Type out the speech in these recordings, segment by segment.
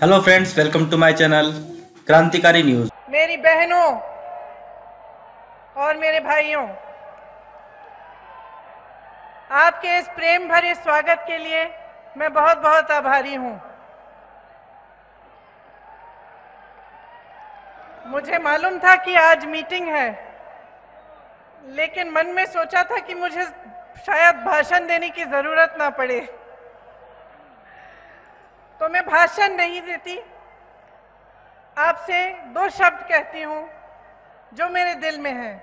Hello friends, welcome to my channel Krantikari news. मेरी बहनों और मेरे भाइयों, आपके इस प्रेम भरे स्वागत के लिए मैं बहुत बहुत आभारी हूं। मुझे मालूम था कि आज मीटिंग है, लेकिन मन में सोचा था कि मुझे शायद भाषण देने की जरूरत ना पड़े, तो मैं भाषण नहीं देती। आपसे दो शब्द कहती हूं जो मेरे दिल में है।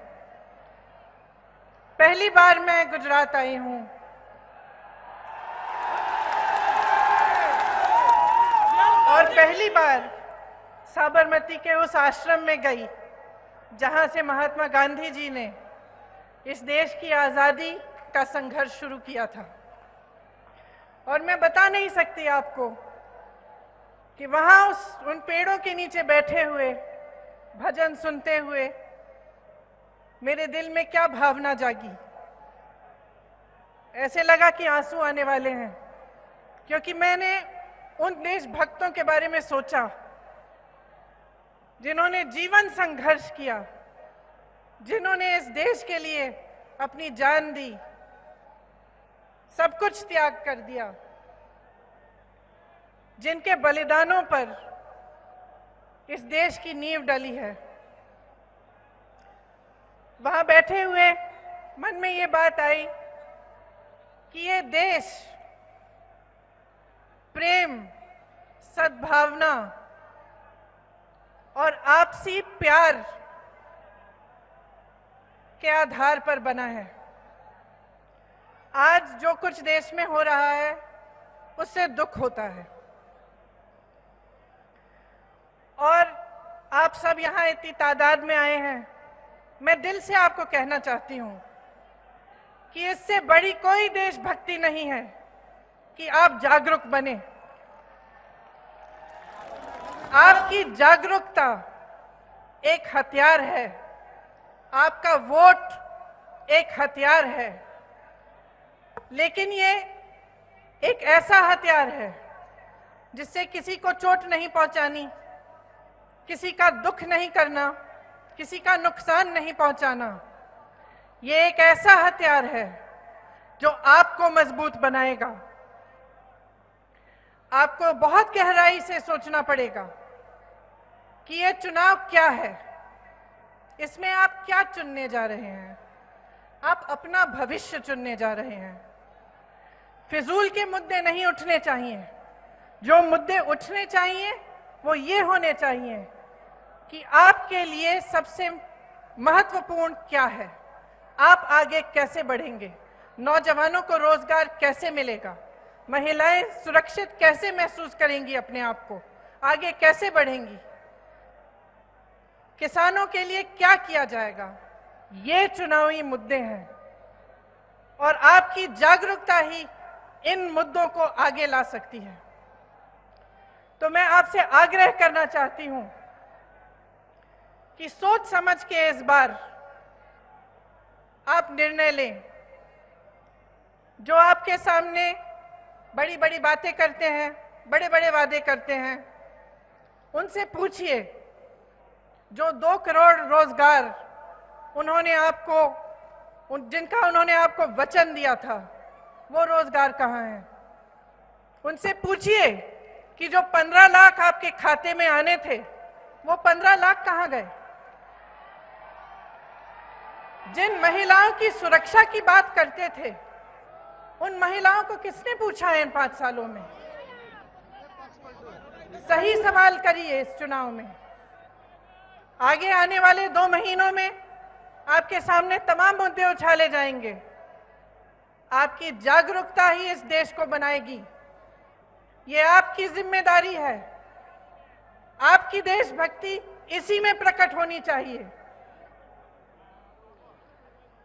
पहली बार मैं गुजरात आई हूं और पहली बार साबरमती के उस आश्रम में गई जहां से महात्मा गांधी जी ने इस देश की आज़ादी का संघर्ष शुरू किया था। और मैं बता नहीं सकती आपको कि वहां उन पेड़ों के नीचे बैठे हुए भजन सुनते हुए मेरे दिल में क्या भावना जागी। ऐसे लगा कि आंसू आने वाले हैं, क्योंकि मैंने उन देशभक्तों के बारे में सोचा जिन्होंने जीवन संघर्ष किया, जिन्होंने इस देश के लिए अपनी जान दी, सब कुछ त्याग कर दिया, जिनके बलिदानों पर इस देश की नींव डली है। वहां बैठे हुए मन में ये बात आई कि ये देश प्रेम, सद्भावना और आपसी प्यार के आधार पर बना है। आज जो कुछ देश में हो रहा है उससे दुख होता है, और आप सब यहाँ इतनी तादाद में आए हैं। मैं दिल से आपको कहना चाहती हूँ कि इससे बड़ी कोई देशभक्ति नहीं है कि आप जागरूक बने। आपकी जागरूकता एक हथियार है, आपका वोट एक हथियार है, लेकिन ये एक ऐसा हथियार है जिससे किसी को चोट नहीं पहुंचानी, किसी का दुख नहीं करना, किसी का नुकसान नहीं पहुंचाना। ये एक ऐसा हथियार है जो आपको मजबूत बनाएगा। आपको बहुत गहराई से सोचना पड़ेगा कि ये चुनाव क्या है, इसमें आप क्या चुनने जा रहे हैं। आप अपना भविष्य चुनने जा रहे हैं। फिजूल के मुद्दे नहीं उठने चाहिए। जो मुद्दे उठने चाहिए वो ये होने चाहिए कि आपके लिए सबसे महत्वपूर्ण क्या है, आप आगे कैसे बढ़ेंगे, नौजवानों को रोजगार कैसे मिलेगा, महिलाएं सुरक्षित कैसे महसूस करेंगी, अपने आप को आगे कैसे बढ़ेंगी, किसानों के लिए क्या किया जाएगा। ये चुनावी मुद्दे हैं और आपकी जागरूकता ही इन मुद्दों को आगे ला सकती है। तो मैं आपसे आग्रह करना चाहती हूं कि सोच समझ के इस बार आप निर्णय लें। जो आपके सामने बड़ी बड़ी बातें करते हैं, बड़े बड़े वादे करते हैं, उनसे पूछिए जो 2 करोड़ रोजगार उन्होंने आपको, जिनका उन्होंने आपको वचन दिया था, वो रोजगार कहाँ हैं। उनसे पूछिए कि जो 15 लाख आपके खाते में आने थे, वो 15 लाख कहाँ गए। जिन महिलाओं की सुरक्षा की बात करते थे, उन महिलाओं को किसने पूछा है इन 5 सालों में। सही सवाल करिए इस चुनाव में। आगे आने वाले 2 महीनों में आपके सामने तमाम मुद्दे उछाले जाएंगे। आपकी जागरूकता ही इस देश को बनाएगी। ये आपकी जिम्मेदारी है। आपकी देशभक्ति इसी में प्रकट होनी चाहिए।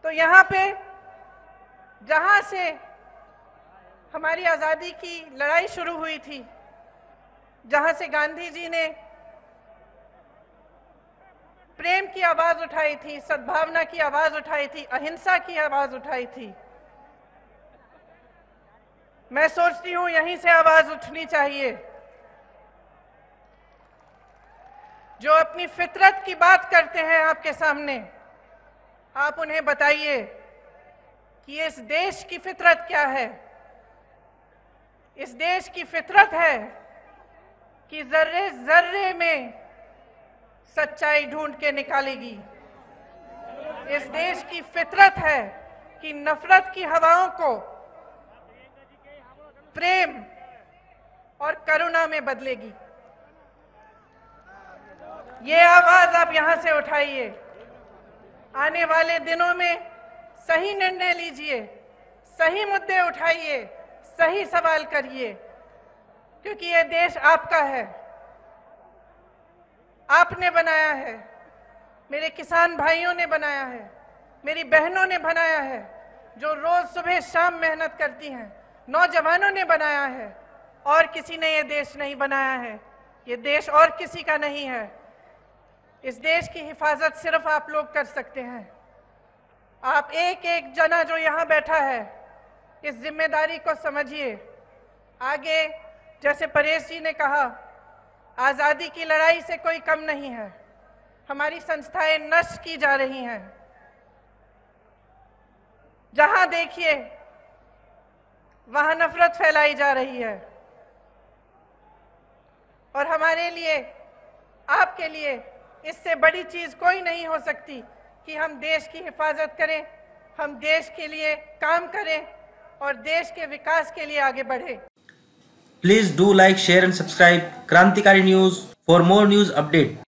तो यहाँ पे जहां से हमारी आजादी की लड़ाई शुरू हुई थी, जहां से गांधी जी ने प्रेम की आवाज उठाई थी, सद्भावना की आवाज उठाई थी, अहिंसा की आवाज उठाई थी, मैं सोचती हूं यहीं से आवाज उठनी चाहिए। जो अपनी फितरत की बात करते हैं आपके सामने, आप उन्हें बताइए कि इस देश की फितरत क्या है। इस देश की फितरत है कि जर्रे जर्रे में सच्चाई ढूंढ के निकालेगी। इस देश की फितरत है कि नफरत की हवाओं को प्रेम और करुणा में बदलेगी। ये आवाज आप यहां से उठाइए। आने वाले दिनों में सही निर्णय लीजिए, सही मुद्दे उठाइए, सही सवाल करिए, क्योंकि ये देश आपका है, आपने बनाया है, मेरे किसान भाइयों ने बनाया है, मेरी बहनों ने बनाया है, जो रोज सुबह शाम मेहनत करती हैं, नौजवानों ने बनाया है। और किसी ने ये देश नहीं बनाया है, ये देश और किसी का नहीं है। इस देश की हिफाजत सिर्फ आप लोग कर सकते हैं। आप एक एक जना जो यहाँ बैठा है, इस जिम्मेदारी को समझिए। आगे जैसे परेश जी ने कहा, आजादी की लड़ाई से कोई कम नहीं है। हमारी संस्थाएं नष्ट की जा रही हैं। जहां देखिए वहां नफरत फैलाई जा रही है। और हमारे लिए, आपके लिए इससे बड़ी चीज कोई नहीं हो सकती कि हम देश की हिफाजत करें, हम देश के लिए काम करें और देश के विकास के लिए आगे बढ़े। Please do like, share and subscribe Krantikari News for more news update.